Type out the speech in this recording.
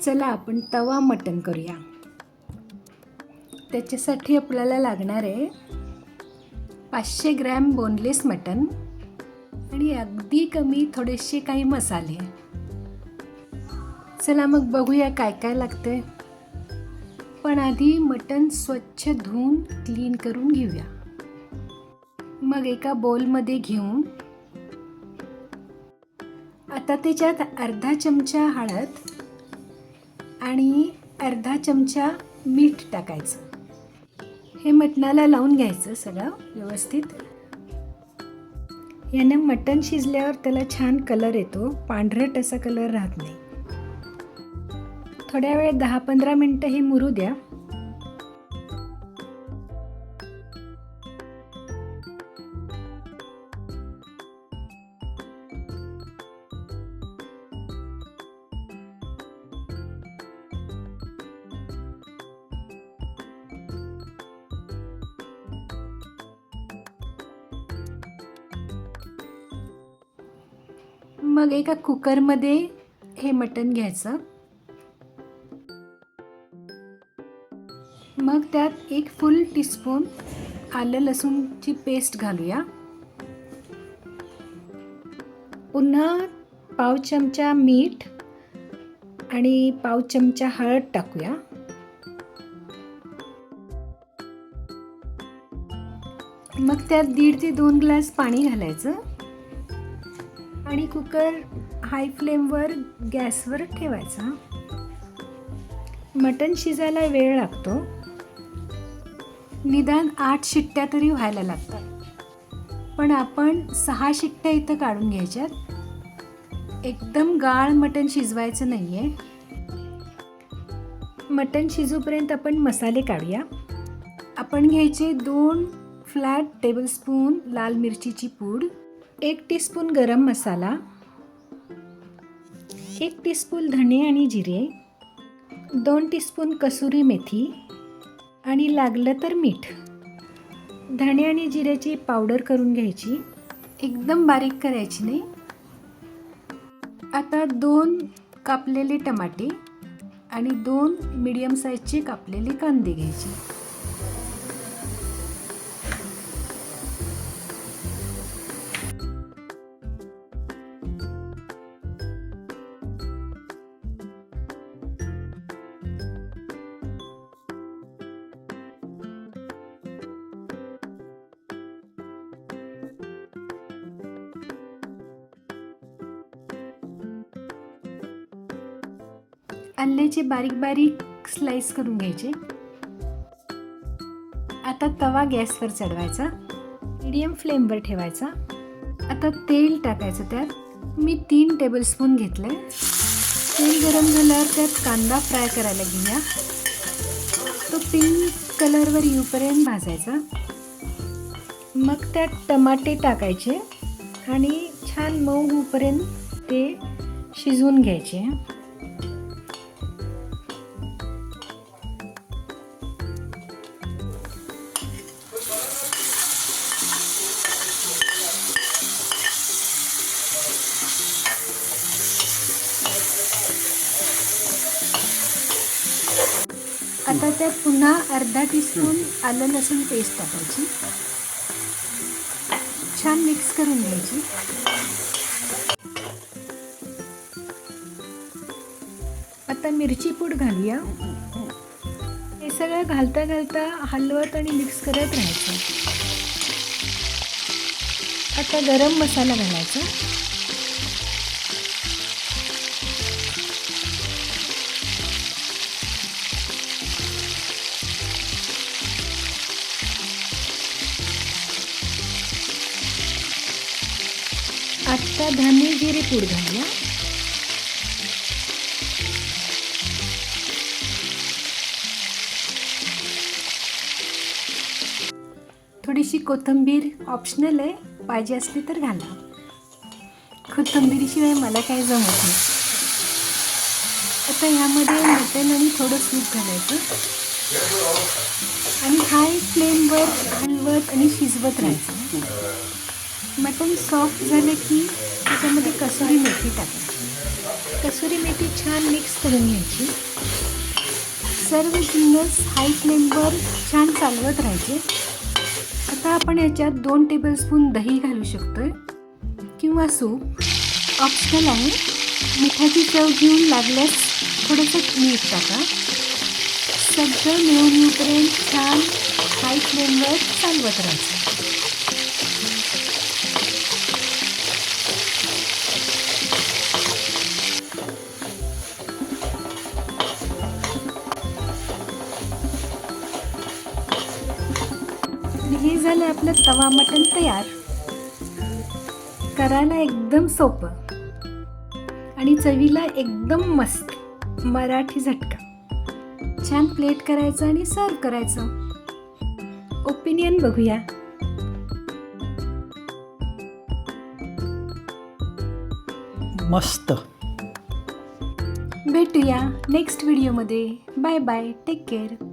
चला आपण तवा मटण करूया. त्याच्यासाठी आपल्याला लागणार आहे 500 ग्रॅम बोनलेस मटण आणि अगदी कमी थोडेसे काही मसाले. चला मग बघूया काय काय लागते. पण आधी मटण स्वच्छ धुवून क्लीन करून घेऊया. मग एका बोलमध्ये घेऊन आता त्याच्यात अर्धा चमचा हळद आणि अर्धा चमचा मीठ टाकायचं. हे मटणाला लावून घ्यायचं सगळं व्यवस्थित. यानं मटण शिजल्यावर त्याला छान कलर येतो, पांढरट असा कलर राहत नाही. थोड्या वेळ 10-15 मिनटं हे मुरू द्या. मग एका कुकरमध्ये हे मटण घ्यायचं. मग त्यात 1 फुल टीस्पून आलं लसूणची पेस्ट घालूया. पुन्हा पाव चमचा मीठ आणि पाव चमचा हळद टाकूया. मग त्यात 1.5 ते 2 ग्लास पाणी घालायचं आणि कुकर हाय फ्लेमवर गॅसवर ठेवायचा. मटण शिजायला वेळ लागतो, निदान 8 शिट्ट्या तरी व्हायला लागतात. पण आपण 6 शिट्ट्या इथं काढून घ्यायच्यात. एकदम गाळ मटण शिजवायचं नाही आहे. मटण शिजूपर्यंत आपण मसाले काढूया. आपण घ्यायचे 2 फ्लॅट टेबलस्पून लाल मिरचीची पूड, 1 टीस्पून गरम मसाला, 1 टीस्पून धणे आणि जिरे, 2 टीस्पून कसुरी मेथी आणि लागलं तर मीठ. धणे आणि जिऱ्याची पावडर करून घ्यायची, एकदम बारीक करायची नाही. आता 2 कापलेले टमाटे आणि 2 मीडियम साईजचे कापलेले कांदे घ्यायचे. आल्याचे बारीक बारीक स्लाइस करून घ्यायचे. आता तवा गॅसवर चढवायचा, मीडियम फ्लेमवर ठेवायचा. आता तेल टाकायचं. त्यात मी 3 टेबलस्पून घेतले. तेल गरम झाल्यावर त्यात कांदा फ्राय करायला घेऊया. तो पिंक कलरवर येऊपर्यंत भाजायचा. मग त्यात टमाटे टाकायचे आणि छान मऊ होईपर्यंत ते शिजवून घ्यायचे. आता त्यात पुन्हा अर्धा टीस्पून आलं लसूण पेस्ट टाकायची. छान मिक्स करून घ्यायची. आता मिरची पूड घालूया. हे सगळं घालता घालता हलवत आणि मिक्स करत राहायचं. आता गरम मसाला घालायचा. आता धने जिरे पूड घालूया. थोडीशी कोथिंबीर ऑप्शनल आहे, पाहिजे असली तर घाला. कोथिंबीरीशिवाय मला काय जमत नाही. आता ह्यामध्ये मटण आणि थोडं सूप घालायचं आणि हाय फ्लेमवर हलवत आणि शिजवत राहायचं. मटण सॉफ्ट झालं की त्याच्यामध्ये कसुरी मेथी टाकायची. कसुरी मेथी छान मिक्स करून घ्यायची. सर्व जिन्नस हाय फ्लेमवर छान चालवत राहायचे. आता आपण याच्यात 2 टेबलस्पून दही घालू शकतोय किंवा सूप, ऑप्शनल आहे. मिठाची चव घेऊन लागल्यास थोडंसं मीठ टाका. सगळं मिळून येऊपर्यंत छान हाय फ्लेमवर चालवत राहायचं. हे झालं आपलं तवा मटण तयार. करायला एकदम सोपं आणि चवीला एकदम मस्त मराठी झटका. छान प्लेट करायचं आणि सर्व करायचं. ओपिनियन बघूया. मस्त. भेटूया नेक्स्ट व्हिडिओमध्ये. Bye bye. Take care.